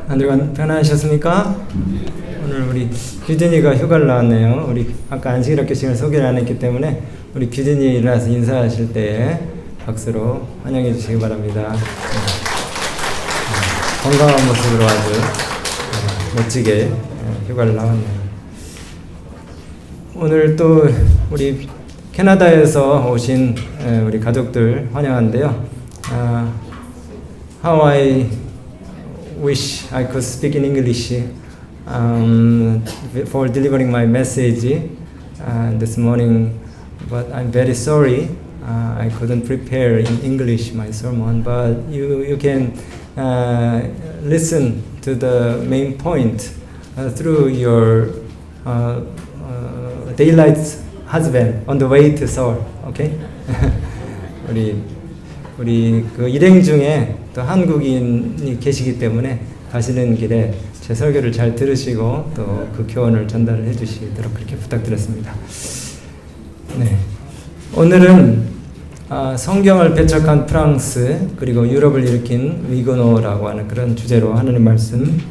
안들 편안하셨습니까? 오늘 우리 규진이가 휴가를 나왔네요. 우리 아까 안식일 학교 시간을 소개를 안 했기 때문에 우리 규진이 일어나서 인사하실 때 박수로 환영해 주시기 바랍니다. 건강한 모습으로 아주 멋지게 휴가를 나왔네요. 오늘 또 우리 캐나다에서 오신 우리 가족들 환영한데요. How I wish I could speak in English for delivering my message this morning, but I'm very sorry I couldn't prepare in English my sermon. But you can listen to the main point through your daylight husband on the way to Seoul. Okay? 우리 그 일행 중에 또 한국인이 계시기 때문에 가시는 길에 제 설교를 잘 들으시고 또 그 교훈을 전달을 해주시도록 그렇게 부탁드렸습니다. 네, 오늘은 성경을 배척한 프랑스 그리고 유럽을 일으킨 위그노라고 하는 그런 주제로 하나님 말씀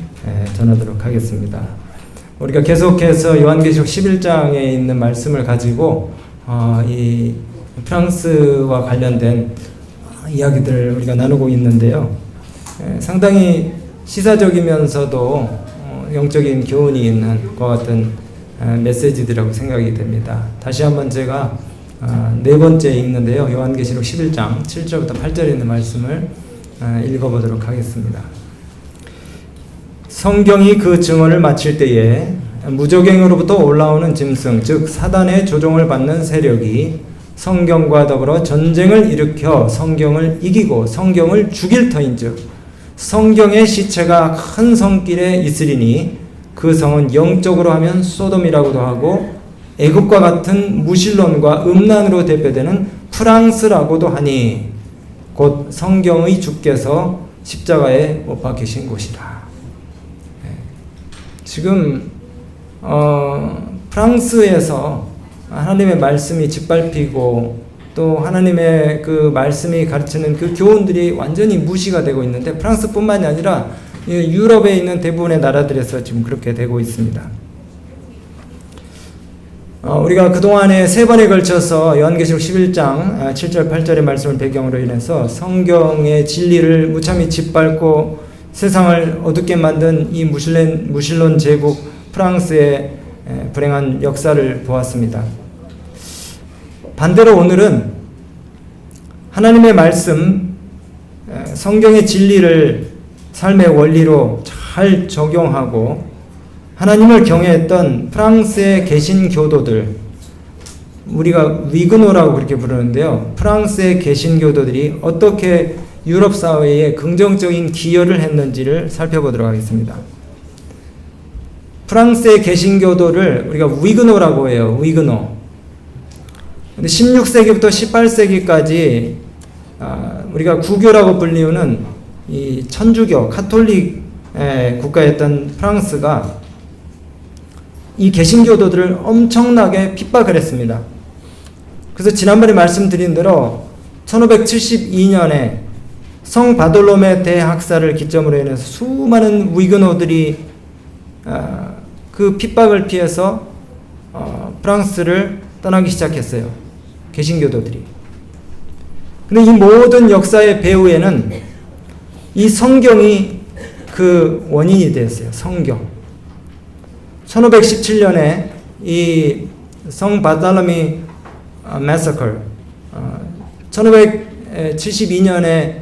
전하도록 하겠습니다. 우리가 계속해서 요한계시록 11장에 있는 말씀을 가지고 이 프랑스와 관련된 이야기들을 우리가 나누고 있는데요. 상당히 시사적이면서도 영적인 교훈이 있는 것 같은 메시지들이라고 생각이 됩니다. 다시 한번 제가 네 번째 읽는데요. 요한계시록 11장 7절부터 8절에 있는 말씀을 읽어보도록 하겠습니다. 성경이 그 증언을 마칠 때에 무저갱으로부터 올라오는 짐승, 즉 사단의 조종을 받는 세력이 성경과 더불어 전쟁을 일으켜 성경을 이기고 성경을 죽일 터인즉 성경의 시체가 큰 성길에 있으리니 그 성은 영적으로 하면 소돔이라고도 하고 애국과 같은 무신론과 음란으로 대표되는 프랑스라고도 하니 곧 성경의 주께서 십자가에 못 박히신 곳이라. 지금 프랑스에서 하나님의 말씀이 짓밟히고 또 하나님의 그 말씀이 가르치는 그 교훈들이 완전히 무시가 되고 있는데 프랑스뿐만이 아니라 유럽에 있는 대부분의 나라들에서 지금 그렇게 되고 있습니다. 우리가 그동안에 세 번에 걸쳐서 요한계시록 11장 7절 8절의 말씀을 배경으로 인해서 성경의 진리를 무참히 짓밟고 세상을 어둡게 만든 이 무신론 제국 프랑스의 불행한 역사를 보았습니다. 반대로 오늘은 하나님의 말씀, 성경의 진리를 삶의 원리로 잘 적용하고 하나님을 경외했던 프랑스의 개신교도들, 우리가 위그노라고 그렇게 부르는데요. 프랑스의 개신교도들이 어떻게 유럽 사회에 긍정적인 기여를 했는지를 살펴보도록 하겠습니다. 프랑스의 개신교도를 우리가 위그노라고 해요. 위그노. 근데 16세기부터 18세기까지 우리가 구교라고 불리우는 이 천주교 카톨릭 국가였던 프랑스가 이 개신교도들을 엄청나게 핍박을 했습니다. 그래서 지난번에 말씀드린 대로 1572년에 성 바돌로메 대학살을 기점으로 인해서 수많은 위그노들이 그 핍박을 피해서 프랑스를 떠나기 시작했어요. 개신교도들이. 근데 이 모든 역사의 배후에는 이 성경이 그 원인이 되었어요. 성경. 1517년에 이 성 바돌로미 매서컬 1572년에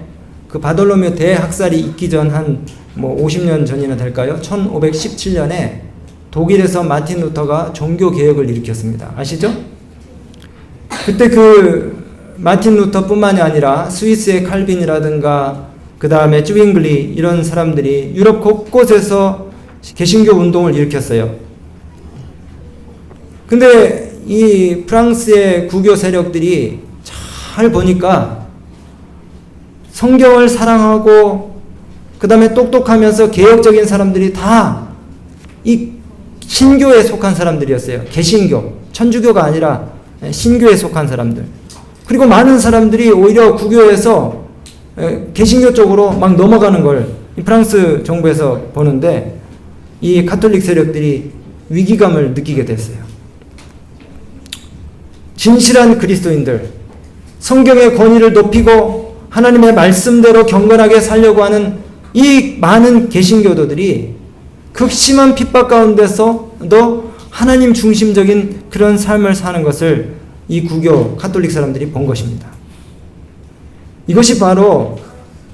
그 바돌로메 대학살이 있기 전 한 50년 전이나 될까요? 1517년에 독일에서 마틴 루터가 종교 개혁을 일으켰습니다. 아시죠? 그때 그 마틴 루터뿐만이 아니라 스위스의 칼빈이라든가 그 다음에 쭈잉글리 이런 사람들이 유럽 곳곳에서 개신교 운동을 일으켰어요. 근데 이 프랑스의 구교 세력들이 잘 보니까 성경을 사랑하고 그 다음에 똑똑하면서 개혁적인 사람들이 다 이 신교에 속한 사람들이었어요. 개신교, 천주교가 아니라 신교에 속한 사람들. 그리고 많은 사람들이 오히려 구교에서 개신교 쪽으로 막 넘어가는 걸 이 프랑스 정부에서 보는데 이 가톨릭 세력들이 위기감을 느끼게 됐어요. 진실한 그리스도인들, 성경의 권위를 높이고 하나님의 말씀대로 경건하게 살려고 하는 이 많은 개신교도들이 극심한 핍박 가운데서도 하나님 중심적인 그런 삶을 사는 것을 이 구교 가톨릭 사람들이 본 것입니다. 이것이 바로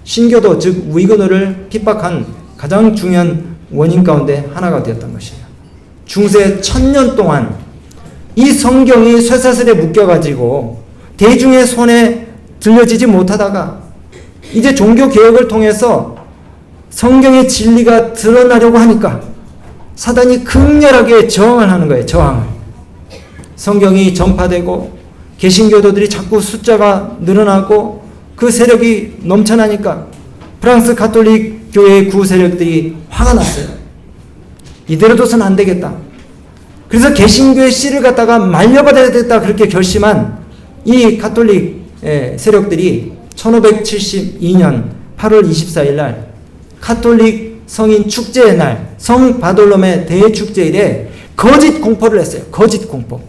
신교도 즉 위그노를 핍박한 가장 중요한 원인 가운데 하나가 되었던 것이에요. 중세 1000년 동안 이 성경이 쇠사슬에 묶여가지고 대중의 손에 들려지지 못하다가 이제 종교개혁을 통해서 성경의 진리가 드러나려고 하니까 사단이 극렬하게 저항을 하는 거예요. 저항을. 성경이 전파되고 개신교도들이 자꾸 숫자가 늘어나고 그 세력이 넘쳐나니까 프랑스 가톨릭 교회의 구 세력들이 화가 났어요. 이대로 둬서는 안 되겠다. 그래서 개신교의 씨를 갖다가 말려받아야 되겠다 그렇게 결심한 이 가톨릭 세력들이 1572년 8월 24일 날 가톨릭 성인 축제의 날 성 바돌로메 대축제일에 거짓 공포를 했어요. 거짓 공포.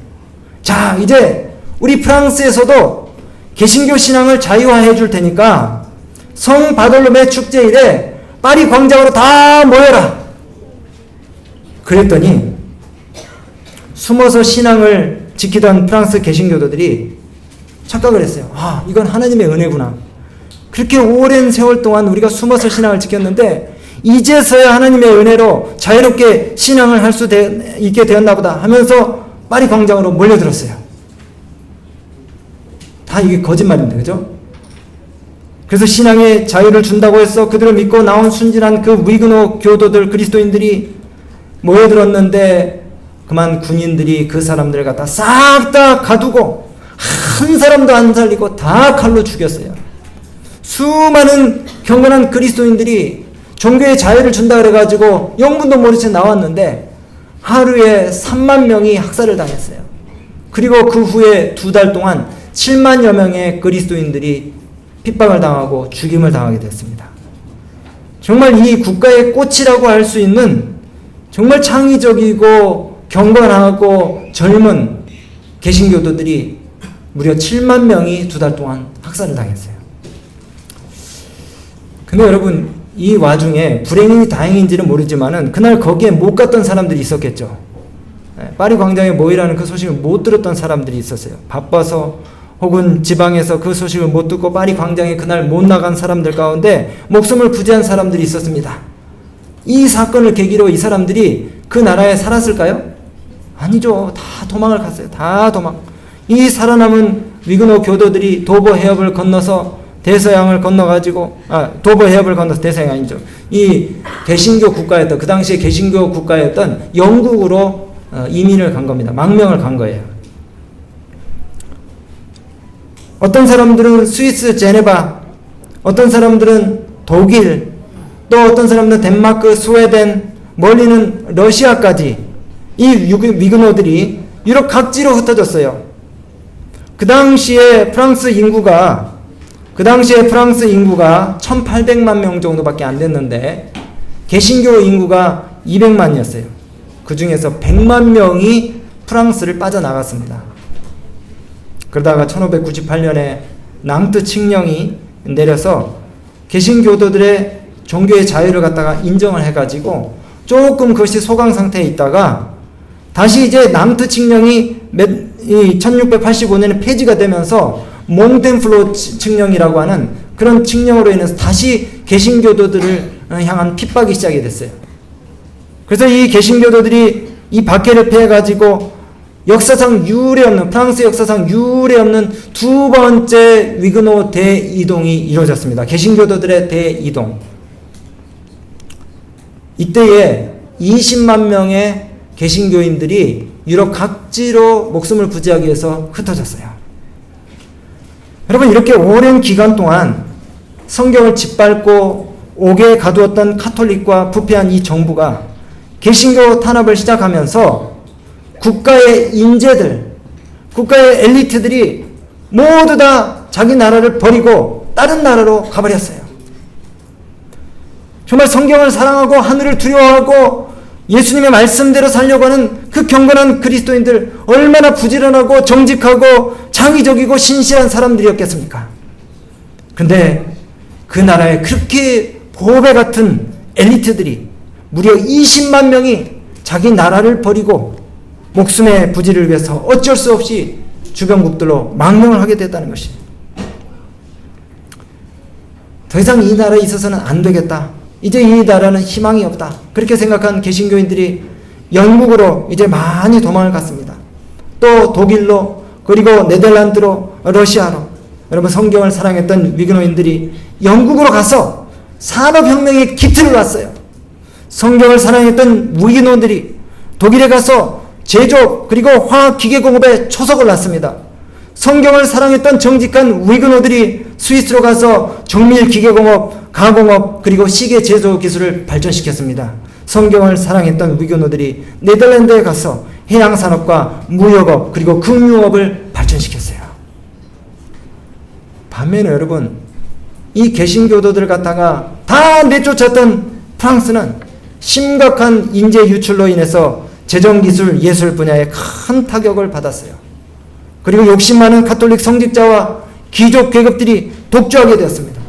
자, 이제 우리 프랑스에서도 개신교 신앙을 자유화해 줄 테니까 성 바돌로메 축제일에 파리 광장으로 다 모여라. 그랬더니 숨어서 신앙을 지키던 프랑스 개신교도들이 착각을 했어요. 아, 이건 하나님의 은혜구나. 그렇게 오랜 세월 동안 우리가 숨어서 신앙을 지켰는데 이제서야 하나님의 은혜로 자유롭게 신앙을 할 수 있게 되었나 보다 하면서 파리 광장으로 몰려들었어요. 다 이게 거짓말입니다. 그죠? 그래서 신앙의 자유를 준다고 해서 그들을 믿고 나온 순진한 그 위그노 교도들 그리스도인들이 모여들었는데 그만 군인들이 그 사람들을 갖다 싹 다 가두고 한 사람도 안 살리고 다 칼로 죽였어요. 수많은 경건한 그리스도인들이 종교의 자유를 준다 그래가지고 영문도 모른 채 나왔는데 하루에 3만 명이 학살을 당했어요. 그리고 그 후에 2달 동안 7만여 명의 그리스도인들이 핍박을 당하고 죽임을 당하게 됐습니다. 정말 이 국가의 꽃이라고 할 수 있는 정말 창의적이고 경건하고 젊은 개신교도들이 무려 7만 명이 2달 동안 학살을 당했어요. 근데 여러분, 이 와중에 불행인지 다행인지는 모르지만은 그날 거기에 못 갔던 사람들이 있었겠죠. 파리 광장에 모이라는 그 소식을 못 들었던 사람들이 있었어요. 바빠서 혹은 지방에서 그 소식을 못 듣고 파리 광장에 그날 못 나간 사람들 가운데 목숨을 부지한 사람들이 있었습니다. 이 사건을 계기로 이 사람들이 그 나라에 살았을까요? 아니죠. 다 도망을 갔어요. 다 도망. 이 살아남은 위그노 교도들이 도보 해협을 건너서 대서양을 건너가지고, 도보 해협을 건너서 대서양 아니죠. 이 개신교 국가였던, 그 당시에 개신교 국가였던 영국으로 이민을 간 겁니다. 망명을 간 거예요. 어떤 사람들은 스위스 제네바, 어떤 사람들은 독일, 또 어떤 사람들은 덴마크, 스웨덴, 멀리는 러시아까지 이 위그노들이 유럽 각지로 흩어졌어요. 그 당시에 프랑스 인구가 1800만 명 정도밖에 안 됐는데 개신교 인구가 200만이었어요. 그 중에서 100만 명이 프랑스를 빠져나갔습니다. 그러다가 1598년에 낭트 칙령이 내려서 개신교도들의 종교의 자유를 갖다가 인정을 해가지고 조금 그것이 소강 상태에 있다가 다시 이제 낭트 칙령이 1685년에 폐지가 되면서 몽텐플로 칙령이라고 하는 그런 칙령으로 인해서 다시 개신교도들을 향한 핍박이 시작이 됐어요. 그래서 이 개신교도들이 이 박해를 피해가지고 역사상 유례없는, 프랑스 역사상 유례없는 두 번째 위그노 대이동이 이루어졌습니다. 개신교도들의 대이동. 이때에 20만 명의 개신교인들이 유럽 각지로 목숨을 부지하기 위해서 흩어졌어요. 여러분, 이렇게 오랜 기간 동안 성경을 짓밟고 옥에 가두었던 카톨릭과 부패한 이 정부가 개신교 탄압을 시작하면서 국가의 인재들, 국가의 엘리트들이 모두 다 자기 나라를 버리고 다른 나라로 가버렸어요. 정말 성경을 사랑하고 하늘을 두려워하고 예수님의 말씀대로 살려고 하는 그 경건한 그리스도인들, 얼마나 부지런하고 정직하고 창의적이고 신실한 사람들이었겠습니까? 근데 그 나라에 그렇게 보배 같은 엘리트들이 무려 20만 명이 자기 나라를 버리고 목숨의 부지를 위해서 어쩔 수 없이 주변국들로 망명을 하게 됐다는 것입니다. 더 이상 이 나라에 있어서는 안 되겠다. 이제 이 나라는 희망이 없다. 그렇게 생각한 개신교인들이 영국으로 이제 많이 도망을 갔습니다. 또 독일로, 그리고 네덜란드로, 러시아로. 여러분, 성경을 사랑했던 위그노인들이 영국으로 가서 산업혁명의 기틀을 놨어요. 성경을 사랑했던 위그노들이 독일에 가서 제조 그리고 화학기계공업에 초석을 놨습니다. 성경을 사랑했던 정직한 위그노들이 스위스로 가서 정밀 기계공업, 가공업 그리고 시계 제조 기술을 발전시켰습니다. 성경을 사랑했던 위그노들이 네덜란드에 가서 해양산업과 무역업 그리고 금융업을 발전시켰어요. 반면에 여러분, 이 개신교도들 갖다가 다 내쫓았던 프랑스는 심각한 인재 유출로 인해서 재정기술, 예술 분야에 큰 타격을 받았어요. 그리고 욕심 많은 가톨릭 성직자와 귀족 계급들이 독주하게 되었습니다.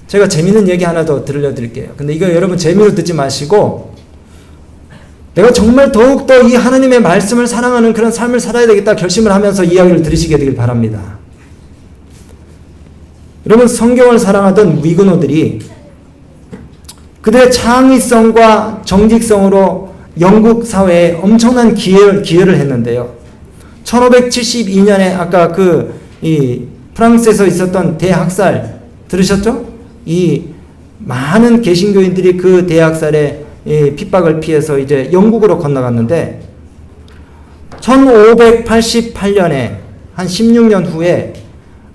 제가 재미있는 얘기 하나 더 들려드릴게요. 근데 이거 여러분 재미로 듣지 마시고, 내가 정말 더욱더 이 하나님의 말씀을 사랑하는 그런 삶을 살아야 되겠다 결심을 하면서 이야기를 들으시게 되길 바랍니다. 여러분, 성경을 사랑하던 위그노들이 그들의 창의성과 정직성으로 영국 사회에 엄청난 기여를 했는데요. 1572년에 아까 이 프랑스에서 있었던 대학살 들으셨죠? 이 많은 개신교인들이 그 대학살에 핍박을 피해서 이제 영국으로 건너갔는데 1588년에 한 16년 후에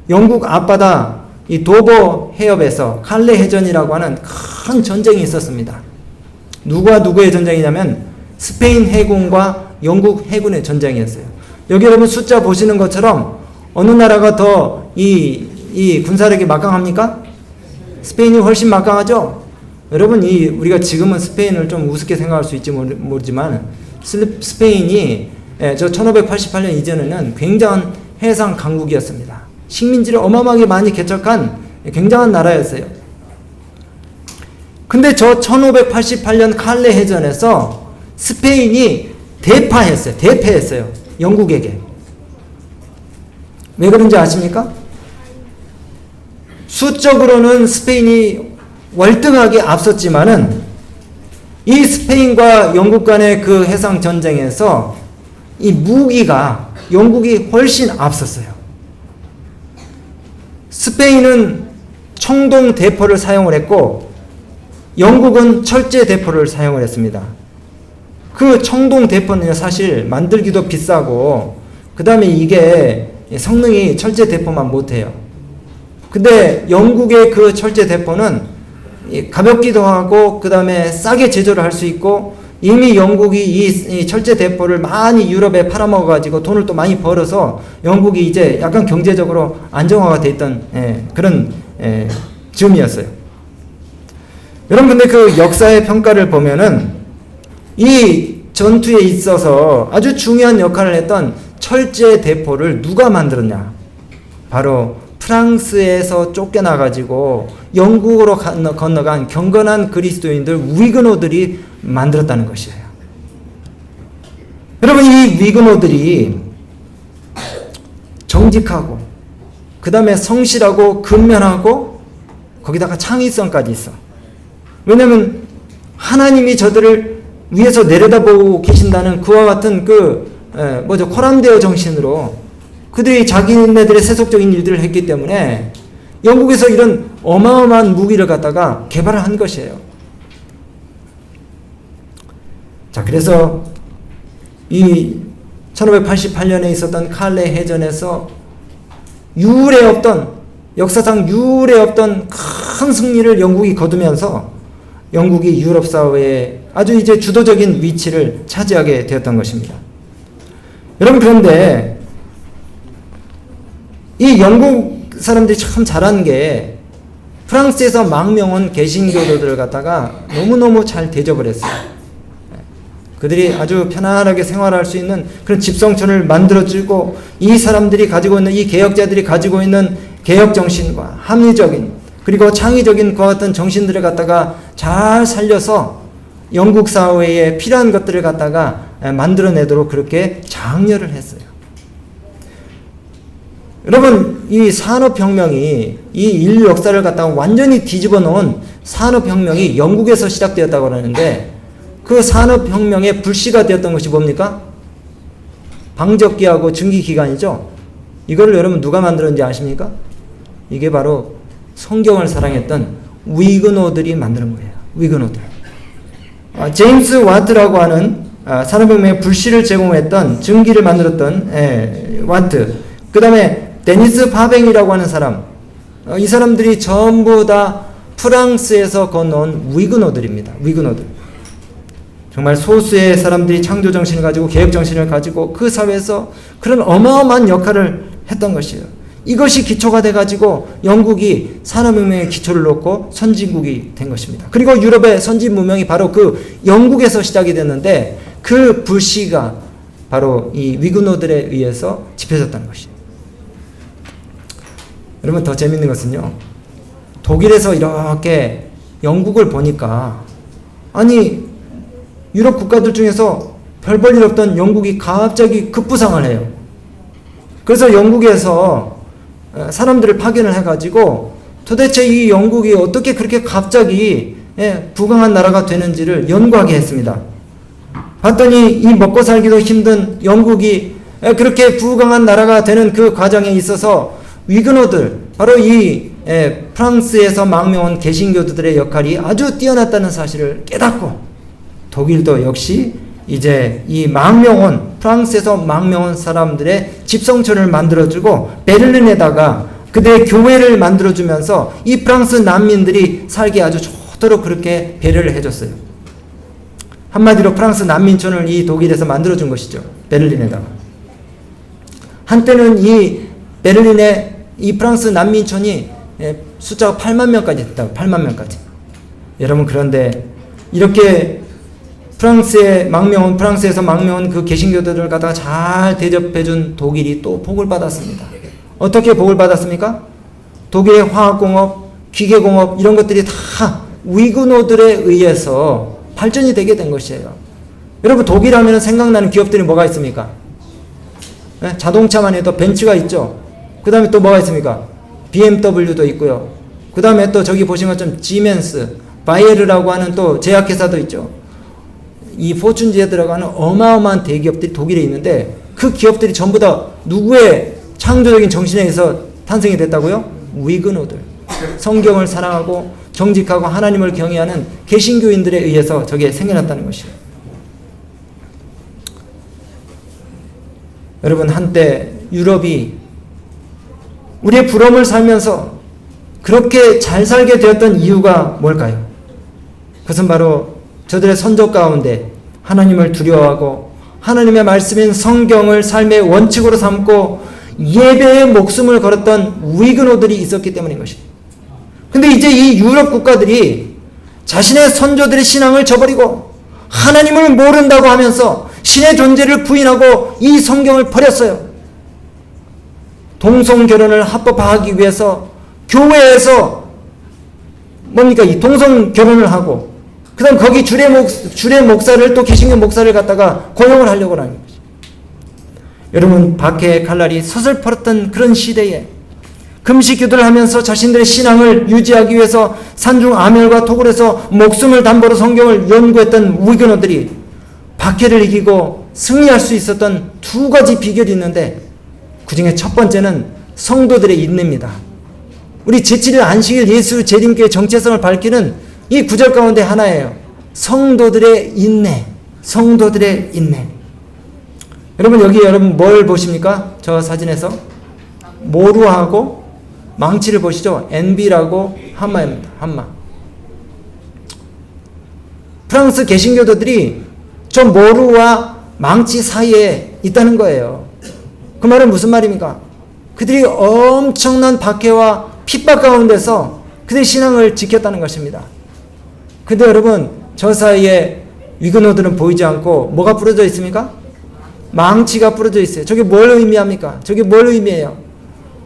영국 앞바다 이 도버 해협에서 칼레 해전이라고 하는 큰 전쟁이 있었습니다. 누구와 누구의 전쟁이냐면 스페인 해군과 영국 해군의 전쟁이었어요. 여기 여러분 숫자 보시는 것처럼 어느 나라가 더 이 군사력이 막강합니까? 스페인이 훨씬 막강하죠? 여러분, 우리가 지금은 스페인을 좀 우습게 생각할 수 있지 모르지만 스페인이 저 1588년 이전에는 굉장한 해상 강국이었습니다. 식민지를 어마어마하게 많이 개척한 굉장한 나라였어요. 근데 저 1588년 칼레 해전에서 스페인이 대패했어요. 영국에게. 왜 그런지 아십니까? 수적으로는 스페인이 월등하게 앞섰지만은 이 스페인과 영국 간의 그 해상 전쟁에서 이 무기가 영국이 훨씬 앞섰어요. 스페인은 청동 대포를 사용을 했고 영국은 철제 대포를 사용을 했습니다. 그 청동 대포는 사실 만들기도 비싸고 그 다음에 이게 성능이 철제 대포만 못해요. 근데 영국의 그 철제 대포는 가볍기도 하고 그 다음에 싸게 제조를 할 수 있고 이미 영국이 이 철제 대포를 많이 유럽에 팔아먹어가지고 돈을 또 많이 벌어서 영국이 이제 약간 경제적으로 안정화가 돼 있던 그런 즈음이었어요. 여러분, 근데 그 역사의 평가를 보면은 이 전투에 있어서 아주 중요한 역할을 했던 철제 대포를 누가 만들었냐? 바로 프랑스에서 쫓겨나가지고 영국으로 건너간 경건한 그리스도인들 위그노들이 만들었다는 것이에요. 여러분, 이 위그노들이 정직하고 그 다음에 성실하고 근면하고 거기다가 창의성까지 있어. 왜냐하면 하나님이 저들을 위에서 내려다보고 계신다는 그와 같은 코란데오 정신으로 그들이 자기네들의 세속적인 일들을 했기 때문에 영국에서 이런 어마어마한 무기를 갖다가 개발을 한 것이에요. 자, 그래서 이 1588년에 있었던 칼레 해전에서 역사상 유례 없던 큰 승리를 영국이 거두면서 영국이 유럽 사회에 아주 이제 주도적인 위치를 차지하게 되었던 것입니다. 여러분, 그런데 이 영국 사람들이 참 잘하는 게 프랑스에서 망명온 개신교도들을 갖다가 너무너무 잘 대접을 했어요. 그들이 아주 편안하게 생활할 수 있는 그런 집성촌을 만들어주고, 이 사람들이 가지고 있는, 이 개혁자들이 가지고 있는 개혁 정신과 합리적인 그리고 창의적인 그와 같은 정신들을 갖다가 잘 살려서 영국 사회에 필요한 것들을 갖다가 만들어내도록 그렇게 장려를 했어요. 여러분, 이 산업혁명이 이 인류 역사를 갖다가 완전히 뒤집어 놓은 산업혁명이 영국에서 시작되었다고 하는데, 그 산업혁명의 불씨가 되었던 것이 뭡니까? 방적기하고 증기기관이죠. 이걸 여러분 누가 만들었는지 아십니까? 이게 바로 성경을 사랑했던 위그노들이 만드는 거예요. 위그노들. 제임스 와트라고 하는 산업혁명의 불씨를 제공했던, 증기를 만들었던 와트. 그 다음에 데니스 파뱅이라고 하는 사람. 이 사람들이 전부 다 프랑스에서 건너온 위그노들입니다. 위그노들. 정말 소수의 사람들이 창조 정신을 가지고 개혁 정신을 가지고 그 사회에서 그런 어마어마한 역할을 했던 것이에요. 이것이 기초가 돼가지고 영국이 산업혁명의 기초를 놓고 선진국이 된 것입니다. 그리고 유럽의 선진 문명이 바로 그 영국에서 시작이 됐는데, 그 불씨가 바로 이 위그노들에 의해서 지펴졌다는 것이에요. 여러분, 더 재밌는 것은요, 독일에서 이렇게 영국을 보니까, 아니 유럽 국가들 중에서 별 볼 일 없던 영국이 갑자기 급부상을 해요. 그래서 영국에서 사람들을 파견을 해가지고 도대체 이 영국이 어떻게 그렇게 갑자기 부강한 나라가 되는지를 연구하게 했습니다. 봤더니 이 먹고 살기도 힘든 영국이 그렇게 부강한 나라가 되는 그 과정에 있어서 위그노들, 바로 이 프랑스에서 망명한 개신교도들의 역할이 아주 뛰어났다는 사실을 깨닫고, 독일도 역시 이제 이 프랑스에서 망명온 사람들의 집성촌을 만들어주고, 베를린에다가 그들의 교회를 만들어주면서 이 프랑스 난민들이 살기 아주 좋도록 그렇게 배려를 해줬어요. 한마디로 프랑스 난민촌을 이 독일에서 만들어준 것이죠. 베를린에다가. 한때는 이 베를린의 이 프랑스 난민촌이 숫자가 8만 명까지 됐다고. 8만 명까지. 여러분, 그런데 이렇게 프랑스에서 망명한 그 개신교도들을 갖다가 잘 대접해준 독일이 또 복을 받았습니다. 어떻게 복을 받았습니까? 독일의 화학공업, 기계공업, 이런 것들이 다 위그노들에 의해서 발전이 되게 된 것이에요. 여러분, 독일 하면 생각나는 기업들이 뭐가 있습니까? 자동차만 해도 벤츠가 있죠. 그 다음에 또 뭐가 있습니까? BMW도 있고요. 그 다음에 또 저기 보시면 좀 지멘스, 바이에르라고 하는 또 제약회사도 있죠. 이 포춘지에 들어가는 어마어마한 대기업들이 독일에 있는데, 그 기업들이 전부 다 누구의 창조적인 정신에 의해서 탄생이 됐다고요? 위그노들. 성경을 사랑하고 정직하고 하나님을 경외하는 개신교인들에 의해서 저게 생겨났다는 것이에요. 여러분, 한때 유럽이 우리의 부러움을 살면서 그렇게 잘 살게 되었던 이유가 뭘까요? 그것은 바로 저들의 선조 가운데 하나님을 두려워하고 하나님의 말씀인 성경을 삶의 원칙으로 삼고 예배에 목숨을 걸었던 위그노들이 있었기 때문인 것입니다. 근데 이제 이 유럽 국가들이 자신의 선조들의 신앙을 저버리고 하나님을 모른다고 하면서 신의 존재를 부인하고 이 성경을 버렸어요. 동성결혼을 합법화하기 위해서 교회에서 뭡니까? 이 동성결혼을 하고, 그 다음 거기 주례 목사를, 또 개신교 목사를 갖다가 고용을 하려고 하는 거죠. 여러분, 박해의 칼날이 서슬퍼렸던 그런 시대에 금식 기도를 하면서 자신들의 신앙을 유지하기 위해서 산중 아멜과 토굴에서 목숨을 담보로 성경을 연구했던 위그노들이 박해를 이기고 승리할 수 있었던 두 가지 비결이 있는데, 그 중에 첫 번째는 성도들의 인내입니다. 우리 제7일 안식일 예수 재림교의 정체성을 밝히는 이 구절 가운데 하나예요. 성도들의 인내. 성도들의 인내. 여러분, 여기 여러분 뭘 보십니까? 저 사진에서 모루하고 망치를 보시죠. NB라고 한마입니다. 한마. 프랑스 개신교도들이 저 모루와 망치 사이에 있다는 거예요. 그 말은 무슨 말입니까? 그들이 엄청난 박해와 핍박 가운데서 그들의 신앙을 지켰다는 것입니다. 근데 여러분, 저 사이에 위그노들은 보이지 않고 뭐가 부러져 있습니까? 망치가 부러져 있어요. 저게 뭘 의미합니까? 저게 뭘 의미해요?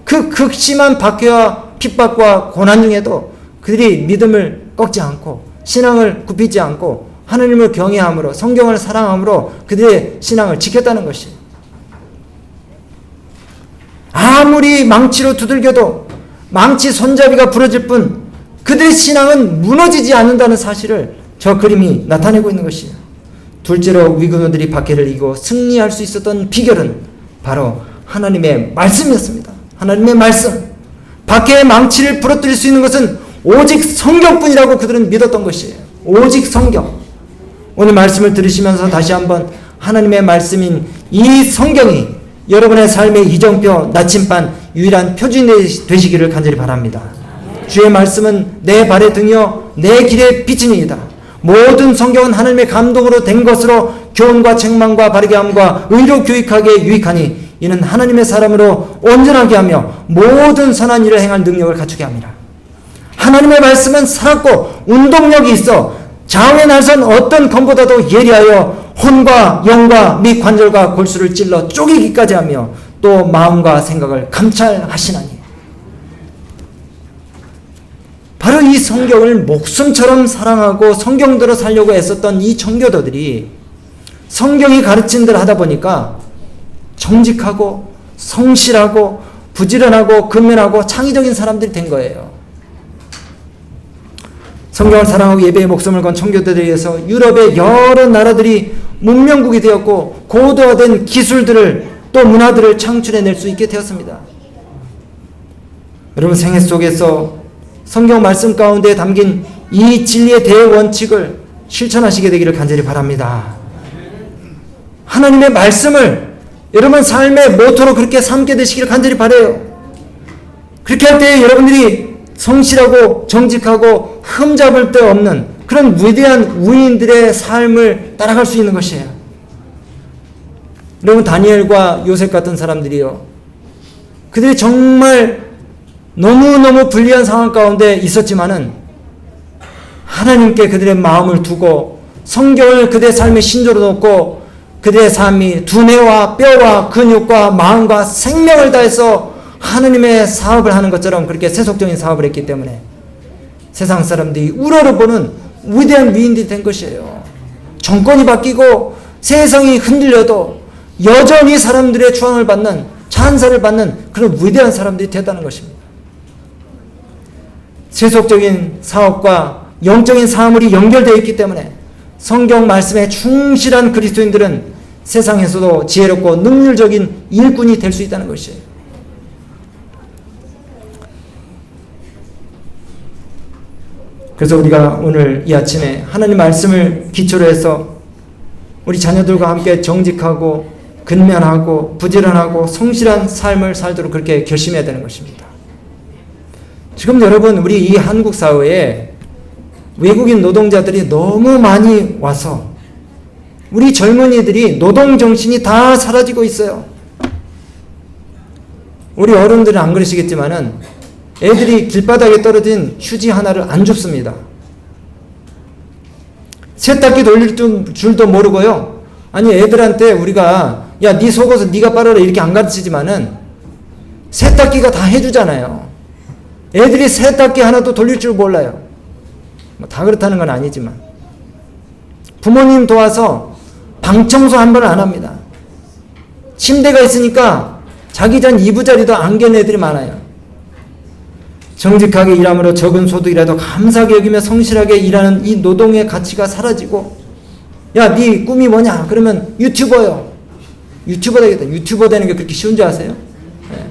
그 극심한 박해와 핍박과 고난 중에도 그들이 믿음을 꺾지 않고 신앙을 굽히지 않고 하나님을 경외함으로 성경을 사랑함으로 그들의 신앙을 지켰다는 것이에요. 아무리 망치로 두들겨도 망치 손잡이가 부러질 뿐 그들의 신앙은 무너지지 않는다는 사실을 저 그림이 나타내고 있는 것이에요. 둘째로 위그노들이 박해를 이기고 승리할 수 있었던 비결은 바로 하나님의 말씀이었습니다. 하나님의 말씀. 박해의 망치를 부러뜨릴 수 있는 것은 오직 성경뿐이라고 그들은 믿었던 것이에요. 오직 성경. 오늘 말씀을 들으시면서 다시 한번 하나님의 말씀인 이 성경이 여러분의 삶의 이정표, 나침반, 유일한 표준이 되시기를 간절히 바랍니다. 주의 말씀은 내 발의 등이요 내 길의 빛이니이다. 모든 성경은 하나님의 감동으로 된 것으로 교훈과 책망과 바르게 함과 의로 교육하기에 유익하니 이는 하나님의 사람으로 온전하게 하며 모든 선한 일을 행할 능력을 갖추게 합니다. 하나님의 말씀은 살았고 운동력이 있어 장에 나선 어떤 검보다도 예리하여 혼과 영과 및 관절과 골수를 찔러 쪼개기까지 하며 또 마음과 생각을 감찰하시나니. 바로 이 성경을 목숨처럼 사랑하고 성경대로 살려고 애썼던 이 청교도들이 성경이 가르친 대로 하다 보니까 정직하고 성실하고 부지런하고 근면하고 창의적인 사람들이 된 거예요. 성경을 사랑하고 예배에 목숨을 건 청교도들에 의해서 유럽의 여러 나라들이 문명국이 되었고 고도화된 기술들을 또 문화들을 창출해낼 수 있게 되었습니다. 여러분 생애 속에서 성경 말씀 가운데 담긴 이 진리의 대원칙을 실천하시게 되기를 간절히 바랍니다. 하나님의 말씀을 여러분 삶의 모토로 그렇게 삼게 되시기를 간절히 바라요. 그렇게 할 때 여러분들이 성실하고 정직하고 흠잡을 데 없는 그런 위대한 우인들의 삶을 따라갈 수 있는 것이에요. 여러분 다니엘과 요셉 같은 사람들이요, 그들이 정말 너무너무 불리한 상황 가운데 있었지만은 하나님께 그들의 마음을 두고 성경을 그들의 삶의 신조로 놓고 그들의 삶이 두뇌와 뼈와 근육과 마음과 생명을 다해서 하나님의 사업을 하는 것처럼 그렇게 세속적인 사업을 했기 때문에 세상 사람들이 우러러보는 위대한 위인들이 된 것이에요. 정권이 바뀌고 세상이 흔들려도 여전히 사람들의 추앙을 받는, 찬사를 받는 그런 위대한 사람들이 됐다는 것입니다. 세속적인 사업과 영적인 사물이 연결되어 있기 때문에 성경 말씀에 충실한 그리스도인들은 세상에서도 지혜롭고 능률적인 일꾼이 될 수 있다는 것이에요. 그래서 우리가 오늘 이 아침에 하나님 말씀을 기초로 해서 우리 자녀들과 함께 정직하고 근면하고 부지런하고 성실한 삶을 살도록 그렇게 결심해야 되는 것입니다. 지금 여러분 우리 이 한국 사회에 외국인 노동자들이 너무 많이 와서 우리 젊은이들이 노동정신이 다 사라지고 있어요. 우리 어른들은 안 그러시겠지만은 애들이 길바닥에 떨어진 휴지 하나를 안 줍습니다. 세탁기 돌릴 줄도 모르고요. 아니 애들한테 우리가 야 네 속옷은 네가 빨아라 이렇게 안 가르치지만은 세탁기가 다 해주잖아요. 애들이 세탁기 하나도 돌릴 줄 몰라요. 뭐 다 그렇다는 건 아니지만 부모님 도와서 방 청소 한 번 안 합니다. 침대가 있으니까 자기 전 이부자리도 안 깨는 애들이 많아요. 정직하게 일함으로 적은 소득이라도 감사하게 여기며 성실하게 일하는 이 노동의 가치가 사라지고 야, 네 꿈이 뭐냐? 그러면 유튜버요. 유튜버 되겠다. 유튜버 되는 게 그렇게 쉬운 줄 아세요? 네.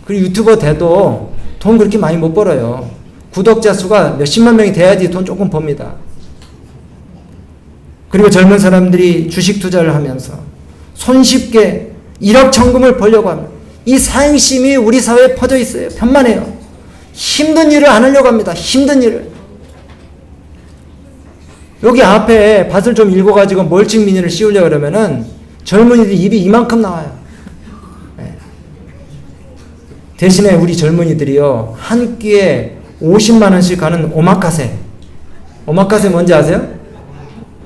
그리고 유튜버 돼도 돈 그렇게 많이 못 벌어요. 구독자 수가 몇십만 명이 돼야지 돈 조금 법니다. 그리고 젊은 사람들이 주식 투자를 하면서 손쉽게 일확천금을 벌려고 합니다. 이 사행심이 우리 사회에 퍼져 있어요. 편만해요. 힘든 일을 안 하려고 합니다. 힘든 일을. 여기 앞에 밭을 좀 읽어가지고 멀칭 미니를 씌우려고 그러면은 젊은이들 입이 이만큼 나와요. 네. 대신에 우리 젊은이들이요, 한 끼에 50만 원씩 하는 오마카세. 오마카세 뭔지 아세요?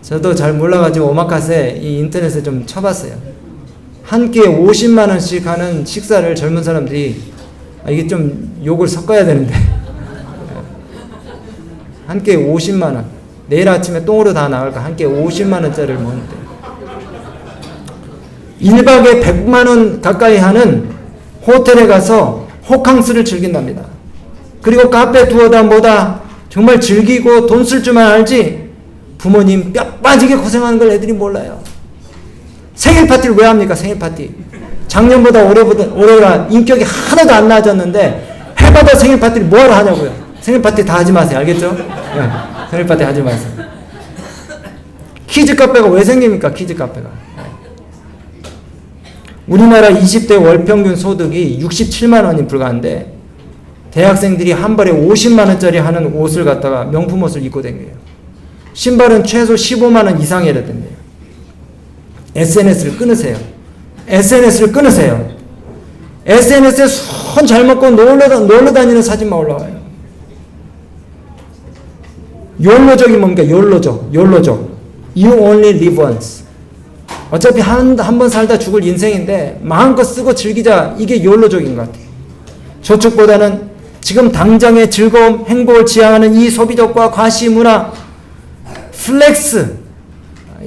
저도 잘 몰라가지고 오마카세 이 인터넷에 좀 쳐봤어요. 한 끼에 50만 원씩 하는 식사를 젊은 사람들이, 이게 좀 욕을 섞어야 되는데 한 끼에 50만 원. 내일 아침에 똥으로 다 나갈까? 한 끼에 50만 원짜리를 먹는데 1박에 100만 원 가까이 하는 호텔에 가서 호캉스를 즐긴답니다. 그리고 카페 투어다 뭐다 정말 즐기고 돈 쓸 줄만 알지 부모님 뼈 빠지게 고생하는 걸 애들이 몰라요. 생일 파티를 왜 합니까? 생일 파티. 작년보다 올해가 인격이 하나도 안 나아졌는데 해마다 생일 파티를 뭐하러 하냐고요. 생일 파티 다 하지 마세요. 알겠죠? 네, 생일 파티 하지 마세요. 키즈 카페가 왜 생깁니까? 키즈 카페가. 우리나라 20대 월 평균 소득이 67만 원이 불과한데 대학생들이 한 벌에 50만 원짜리 하는 옷을 갖다가 명품 옷을 입고 다녀요. 신발은 최소 15만 원 이상이어야 된대요. SNS를 끊으세요. SNS를 끊으세요. SNS에 손 잘 먹고 놀러 다니는 사진만 올라와요. 욜로족이 뭡니까? 욜로족. You only live once. 어차피 한 번 살다 죽을 인생인데 마음껏 쓰고 즐기자. 이게 욜로족인 것 같아요. 저축보다는 지금 당장의 즐거움, 행복을 지향하는 이 소비적과 과시 문화, 플렉스,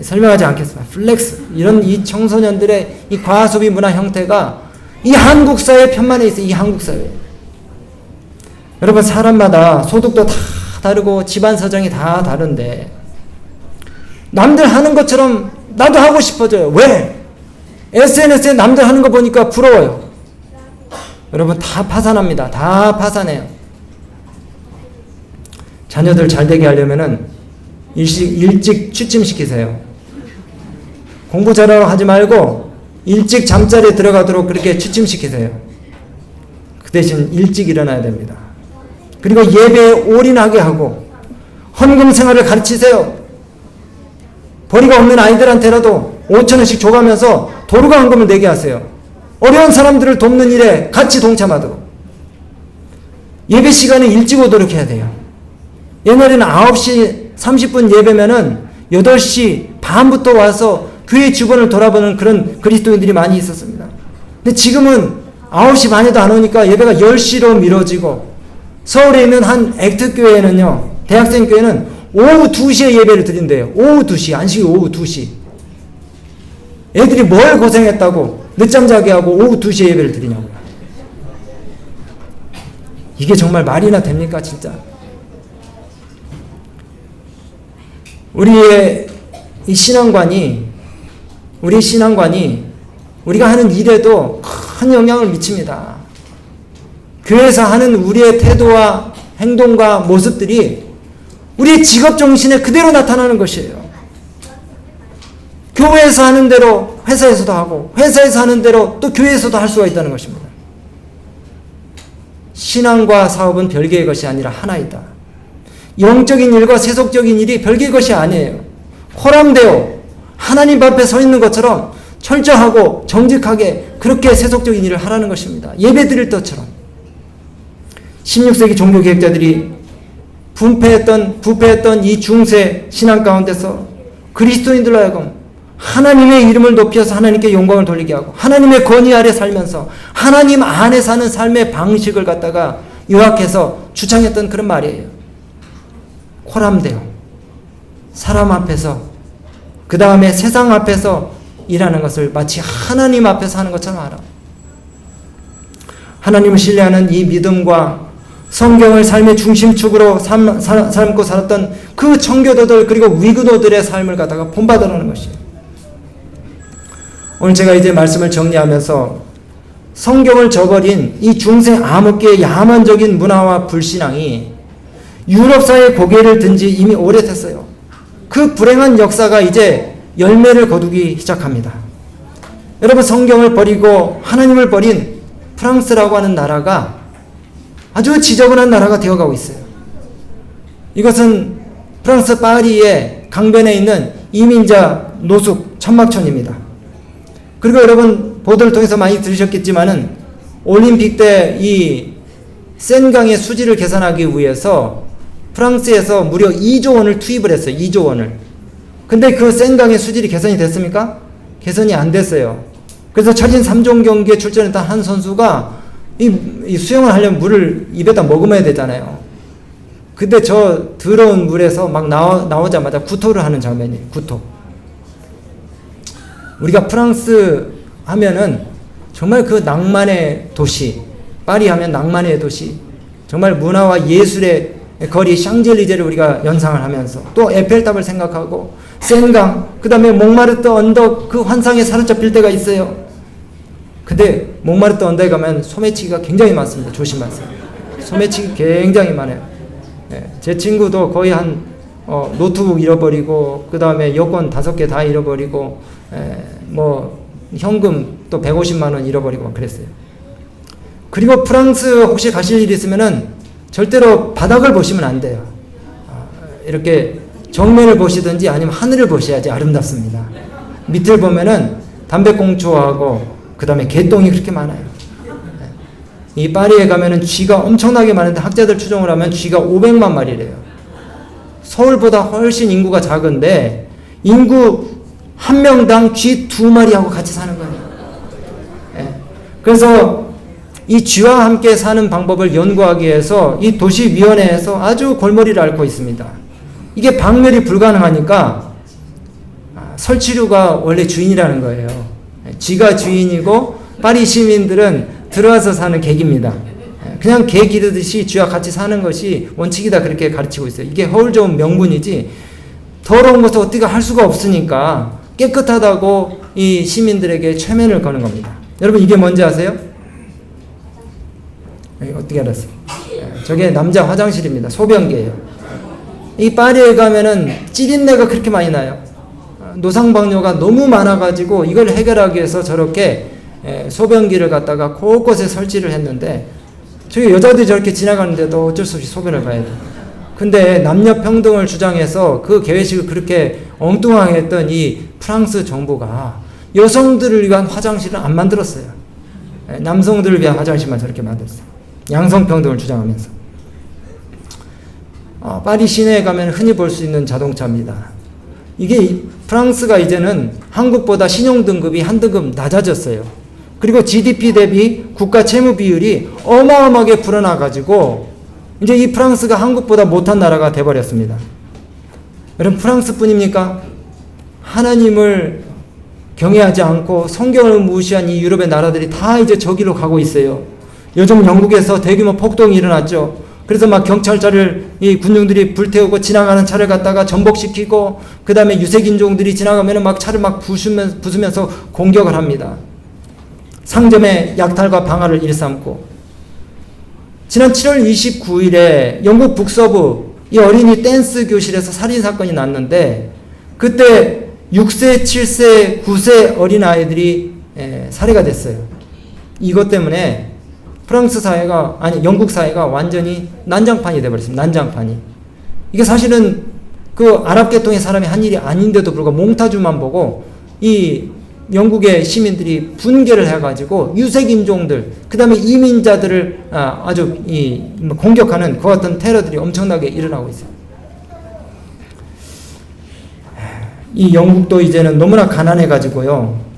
설명하지 않겠습니다. 플렉스, 이런 이 청소년들의 이 과소비 문화 형태가 이 한국 사회에 편만해 있어요. 이 한국 사회. 여러분, 사람마다 소득도 다 다르고 집안 사정이 다 다른데 남들 하는 것처럼 나도 하고 싶어져요. 왜? SNS에 남들 하는 거 보니까 부러워요. 여러분, 다 파산합니다. 다 파산해요. 자녀들 잘 되게 하려면은 일찍 취침시키세요. 공부 잘하라고 하지 말고 일찍 잠자리에 들어가도록 그렇게 취침시키세요. 그 대신 일찍 일어나야 됩니다. 그리고 예배에 올인하게 하고 헌금 생활을 가르치세요. 벌이가 없는 아이들한테라도 5,000원씩 줘가면서 도루가 헌금을 내게 하세요. 어려운 사람들을 돕는 일에 같이 동참하도록. 예배 시간에 일찍 오도록 해야 돼요. 옛날에는 9시 30분 예배면은 8시 반부터 와서 교회 주변을 돌아보는 그런 그리스도인들이 많이 있었습니다. 근데 지금은 9시 반에도 안 오니까 예배가 10시로 미뤄지고, 서울에 있는 한 액트교회는요, 대학생 교회는 오후 2시에 예배를 드린대요. 오후 2시, 안식이 오후 2시. 애들이 뭘 고생했다고 늦잠 자게 하고 오후 2시에 예배를 드리냐고요. 이게 정말 말이나 됩니까, 진짜? 우리의 이 신앙관이 우리가 하는 일에도 큰 영향을 미칩니다. 교회에서 하는 우리의 태도와 행동과 모습들이 우리의 직업 정신에 그대로 나타나는 것이에요. 교회에서 하는 대로 회사에서도 하고, 회사에서 하는 대로 또 교회에서도 할 수가 있다는 것입니다. 신앙과 사업은 별개의 것이 아니라 하나이다. 영적인 일과 세속적인 일이 별개의 것이 아니에요. 코람되어 하나님 앞에 서 있는 것처럼 철저하고 정직하게 그렇게 세속적인 일을 하라는 것입니다. 예배 드릴 것처럼. 16세기 종교 개혁자들이 부패했던 이 중세 신앙 가운데서 그리스도인들로 하여금 하나님의 이름을 높여서 하나님께 영광을 돌리게 하고, 하나님의 권위 아래 살면서 하나님 안에 사는 삶의 방식을 갖다가 요약해서 주창했던 그런 말이에요. 코람데오, 사람 앞에서, 그 다음에 세상 앞에서 일하는 것을 마치 하나님 앞에서 하는 것처럼 하라. 하나님을 신뢰하는 이 믿음과 성경을 삶의 중심축으로 삶고 살았던 그 청교도들, 그리고 위그노들의 삶을 갖다가 본받으라는 것이에요. 오늘 제가 이제 말씀을 정리하면서 성경을 저버린 이 중세 암흑계의 야만적인 문화와 불신앙이 유럽 사회의 고개를 든 지 이미 오래됐어요. 그 불행한 역사가 이제 열매를 거두기 시작합니다. 여러분, 성경을 버리고 하나님을 버린 프랑스라고 하는 나라가 아주 지저분한 나라가 되어가고 있어요. 이것은 프랑스 파리의 강변에 있는 이민자 노숙 천막촌입니다. 그리고 여러분 보도를 통해서 많이 들으셨겠지만은 올림픽 때 이 센강의 수지를 개선하기 위해서 프랑스에서 무려 2조 원을 투입을 했어요. 2조 원을. 근데 그 센강의 수질이 개선이 됐습니까? 개선이 안 됐어요. 그래서 차진 3종 경기에 출전했던 한 선수가 이 수영을 하려면 물을 입에다 머금어야 되잖아요. 근데 저 더러운 물에서 막 나오자마자 구토를 하는 장면이에요. 구토. 우리가 프랑스 하면은 정말 그 낭만의 도시, 파리 하면 낭만의 도시, 정말 문화와 예술의 거리 샹젤리제를 우리가 연상을 하면서 또 에펠탑을 생각하고 센강, 그 다음에 몽마르트 언덕 그 환상에 사로잡힐 때가 있어요. 근데 몽마르트 언덕에 가면 소매치기가 굉장히 많습니다. 조심하세요. 소매치기 굉장히 많아요. 제 친구도 거의 한 노트북 잃어버리고 그 다음에 여권 5개 다 잃어버리고 뭐 현금 또 150만 원 잃어버리고 그랬어요. 그리고 프랑스 혹시 가실 일 있으면은 절대로 바닥을 보시면 안 돼요. 이렇게 정면을 보시든지 아니면 하늘을 보셔야지 아름답습니다. 밑을 보면은 담배꽁초하고 그 다음에 개똥이 그렇게 많아요. 이 파리에 가면은 쥐가 엄청나게 많은데 학자들 추정을 하면 쥐가 500만 마리래요. 서울보다 훨씬 인구가 작은데 인구 한 명당 쥐 2마리하고 같이 사는 거예요. 그래서 이 쥐와 함께 사는 방법을 연구하기 위해서 이 도시위원회에서 아주 골머리를 앓고 있습니다. 이게 박멸이 불가능하니까 설치류가 원래 주인이라는 거예요. 쥐가 주인이고 파리 시민들은 들어와서 사는 객입니다. 그냥 개 기르듯이 쥐와 같이 사는 것이 원칙이다 그렇게 가르치고 있어요. 이게 허울 좋은 명분이지 더러운 것을 어떻게 할 수가 없으니까 깨끗하다고 이 시민들에게 최면을 거는 겁니다. 여러분 이게 뭔지 아세요? 어떻게 알았어요? 저게 남자 화장실입니다. 소변기예요. 이 파리에 가면은 찌린내가 그렇게 많이 나요. 노상방뇨가 너무 많아가지고 이걸 해결하기 위해서 저렇게 소변기를 갖다가 곳곳에 설치를 했는데 저기 여자들이 저렇게 지나가는데도 어쩔 수 없이 소변을 봐야 돼요. 근데 남녀 평등을 주장해서 그 개회식을 그렇게 엉뚱하게 했던 이 프랑스 정부가 여성들을 위한 화장실은 안 만들었어요. 남성들을 위한 화장실만 저렇게 만들었어요. 양성평등을 주장하면서. 파리 시내에 가면 흔히 볼 수 있는 자동차입니다. 이게 프랑스가 이제는 한국보다 신용등급이 한 등급 낮아졌어요. 그리고 GDP 대비 국가 채무 비율이 어마어마하게 불어나가지고 이제 이 프랑스가 한국보다 못한 나라가 돼버렸습니다. 여러분 프랑스뿐입니까? 하나님을 경외하지 않고 성경을 무시한 이 유럽의 나라들이 다 이제 저기로 가고 있어요. 요즘 영국에서 대규모 폭동이 일어났죠. 그래서 막 경찰차를 이 군중들이 불태우고 지나가는 차를 갖다가 전복시키고 그 다음에 유색인종들이 지나가면 막 차를 막 부수면서 공격을 합니다. 상점의 약탈과 방화를 일삼고 지난 7월 29일에 영국 북서부 이 어린이 댄스 교실에서 살인사건이 났는데 그때 6세, 7세, 9세 어린아이들이 살해가 됐어요. 이것 때문에 프랑스 사회가 영국 사회가 완전히 난장판이 돼버렸습니다. 난장판이. 이게 사실은 그 아랍 계통의 사람이 한 일이 아닌데도 불구하고 몽타주만 보고 이 영국의 시민들이 분개를 해가지고 유색인종들, 그 다음에 이민자들을 아주 공격하는 그 같은 테러들이 엄청나게 일어나고 있어요. 이 영국도 이제는 너무나 가난해가지고요.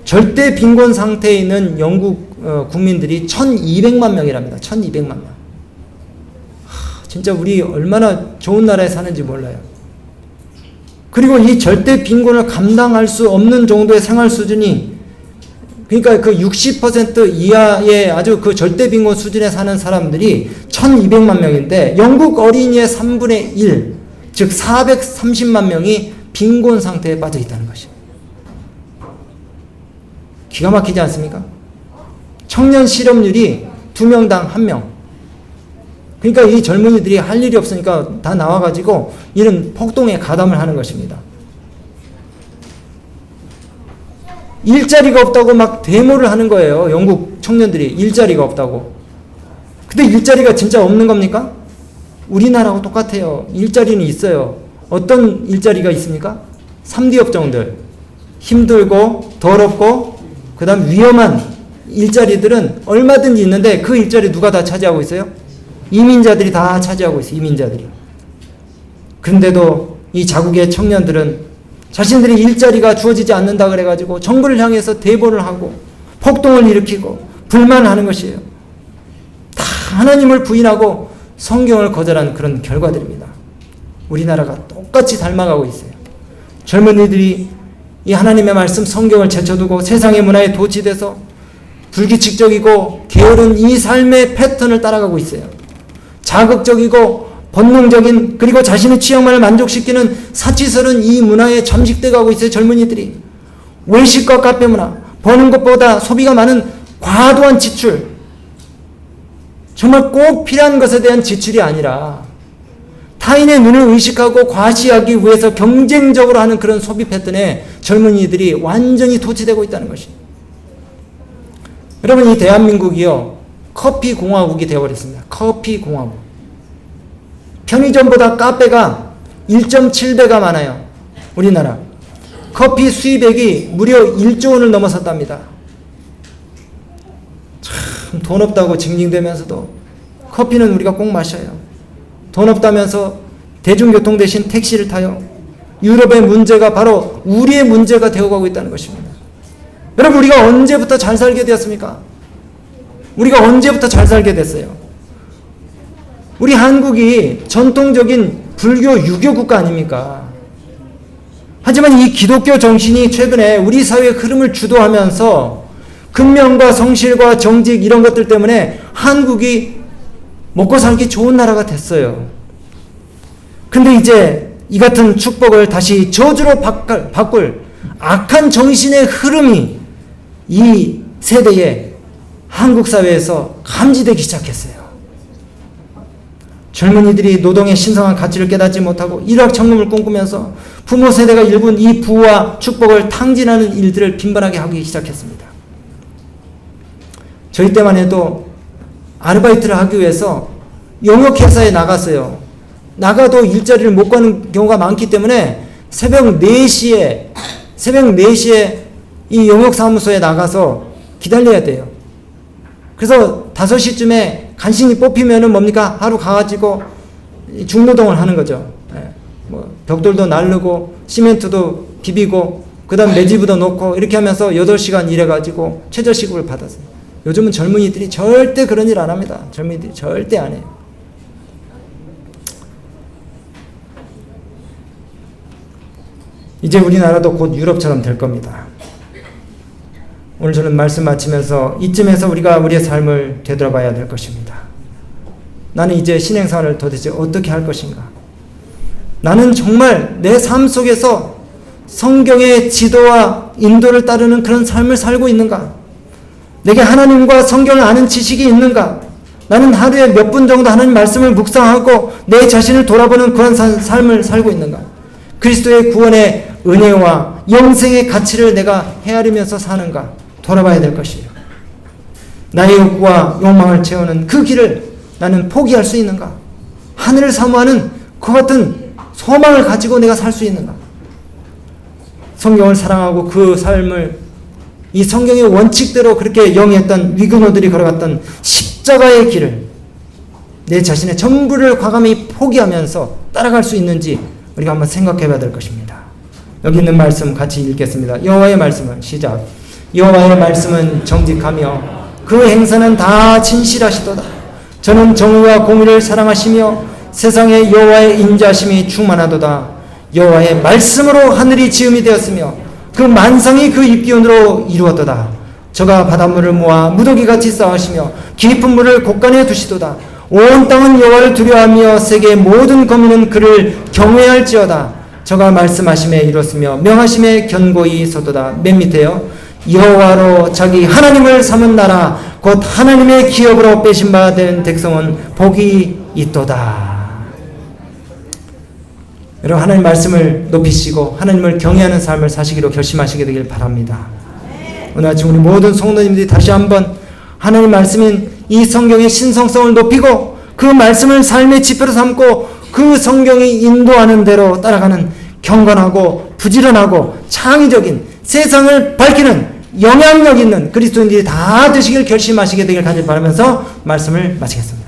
절대 빈곤 상태에 있는 영국 국민들이 1200만 명이랍니다. 1200만 명. 진짜 우리 얼마나 좋은 나라에 사는지 몰라요. 그리고 이 절대 빈곤을 감당할 수 없는 정도의 생활 수준이, 그러니까 그 60% 이하의 아주 그 절대 빈곤 수준에 사는 사람들이 1200만 명인데 영국 어린이의 3분의 1, 즉 430만 명이 빈곤 상태에 빠져 있다는 것이에요. 기가 막히지 않습니까? 청년 실업률이 2명당 1명. 그러니까 이 젊은이들이 할 일이 없으니까 다 나와가지고 이런 폭동에 가담을 하는 것입니다. 일자리가 없다고 막 데모를 하는 거예요. 영국 청년들이 일자리가 없다고. 근데 일자리가 진짜 없는 겁니까? 우리나라하고 똑같아요. 일자리는 있어요. 어떤 일자리가 있습니까? 3D 업종들. 힘들고 더럽고 그 다음 위험한 일자리들은 얼마든지 있는데 그 일자리 누가 다 차지하고 있어요? 이민자들이 다 차지하고 있어요. 이민자들이. 그런데도 이 자국의 청년들은 자신들의 일자리가 주어지지 않는다 그래가지고 정부를 향해서 대보를 하고 폭동을 일으키고 불만하는 것이에요. 다 하나님을 부인하고 성경을 거절한 그런 결과들입니다. 우리나라가 똑같이 닮아가고 있어요. 젊은이들이 이 하나님의 말씀 성경을 제쳐두고 세상의 문화에 도취돼서 불규칙적이고 게으른 이 삶의 패턴을 따라가고 있어요. 자극적이고 본능적인 그리고 자신의 취향만을 만족시키는 사치스러운 이 문화에 잠식돼 가고 있어요. 젊은이들이. 외식과 카페 문화, 버는 것보다 소비가 많은 과도한 지출, 정말 꼭 필요한 것에 대한 지출이 아니라 타인의 눈을 의식하고 과시하기 위해서 경쟁적으로 하는 그런 소비 패턴에 젊은이들이 완전히 도취되고 있다는 것입니다. 여러분, 이 대한민국이요, 커피 공화국이 되어버렸습니다. 커피 공화국. 편의점보다 카페가 1.7배가 많아요. 우리나라. 커피 수입액이 무려 1조 원을 넘어섰답니다. 참 돈 없다고 징징대면서도 커피는 우리가 꼭 마셔요. 돈 없다면서 대중교통 대신 택시를 타요. 유럽의 문제가 바로 우리의 문제가 되어가고 있다는 것입니다. 여러분, 우리가 언제부터 잘 살게 되었습니까? 우리가 언제부터 잘 살게 됐어요? 우리 한국이 전통적인 불교 유교 국가 아닙니까? 하지만 이 기독교 정신이 최근에 우리 사회의 흐름을 주도하면서 근면과 성실과 정직 이런 것들 때문에 한국이 먹고 살기 좋은 나라가 됐어요. 근데 이제 이 같은 축복을 다시 저주로 바꿀 악한 정신의 흐름이 이 세대에 한국 사회에서 감지되기 시작했어요. 젊은이들이 노동의 신성한 가치를 깨닫지 못하고 일확천금을 꿈꾸면서 부모 세대가 일군 이 부와 축복을 탕진하는 일들을 빈번하게 하기 시작했습니다. 저희 때만 해도 아르바이트를 하기 위해서 영역회사에 나갔어요. 나가도 일자리를 못 구하는 경우가 많기 때문에 새벽 4시에 이 영역사무소에 나가서 기다려야 돼요. 그래서 5시쯤에 간신히 뽑히면은 뭡니까? 하루 가가지고 중노동을 하는 거죠. 뭐 벽돌도 나르고 시멘트도 비비고 그 다음 매지부도 놓고 이렇게 하면서 8시간 일해가지고 최저시급을 받았어요. 요즘은 젊은이들이 절대 그런 일 안 합니다. 젊은이들이 절대 안 해요. 이제 우리나라도 곧 유럽처럼 될 겁니다. 오늘 저는 말씀 마치면서 이쯤에서 우리가 우리의 삶을 되돌아봐야 될 것입니다. 나는 이제 신앙생활을 도대체 어떻게 할 것인가? 나는 정말 내 삶 속에서 성경의 지도와 인도를 따르는 그런 삶을 살고 있는가? 내게 하나님과 성경을 아는 지식이 있는가? 나는 하루에 몇 분 정도 하나님 말씀을 묵상하고 내 자신을 돌아보는 그런 삶을 살고 있는가? 그리스도의 구원의 은혜와 영생의 가치를 내가 헤아리면서 사는가? 돌아봐야 될 것이에요. 나의 욕구와 욕망을 채우는 그 길을 나는 포기할 수 있는가? 하늘을 사모하는 그 같은 소망을 가지고 내가 살 수 있는가? 성경을 사랑하고 그 삶을 이 성경의 원칙대로 그렇게 영위했던 위근호들이 걸어갔던 십자가의 길을 내 자신의 전부를 과감히 포기하면서 따라갈 수 있는지 우리가 한번 생각해 봐야 될 것입니다. 여기 있는 말씀 같이 읽겠습니다. 여호와의 말씀은 시작. 여호와의 말씀은 정직하며 그 행사는 다 진실하시도다. 저는 정의와 공의를 사랑하시며 세상에 여호와의 인자심이 충만하도다. 여호와의 말씀으로 하늘이 지음이 되었으며 그 만상이 그 입기운으로 이루었도다. 저가 바닷물을 모아 무더기같이 쌓으시며 깊은 물을 곳간에 두시도다. 온 땅은 여호와를 두려워하며 세계의 모든 거민은 그를 경외할지어다. 저가 말씀하심에 이뤘으며 명하심에 견고히 서도다. 맨 밑에요. 여호와로 자기 하나님을 삼은 나라 곧 하나님의 기업으로 빼신 바 된 백성은 복이 있도다. 여러분, 하나님 말씀을 높이시고 하나님을 경외하는 삶을 사시기로 결심하시게 되길 바랍니다. 오늘 아침 우리 모든 성도님들이 다시 한번 하나님 말씀인 이 성경의 신성성을 높이고 그 말씀을 삶의 지표로 삼고 그 성경이 인도하는 대로 따라가는 경건하고 부지런하고 창의적인 세상을 밝히는 영향력 있는 그리스도인들이 다 되시길 결심하시게 되길 간절히 바라면서 말씀을 마치겠습니다.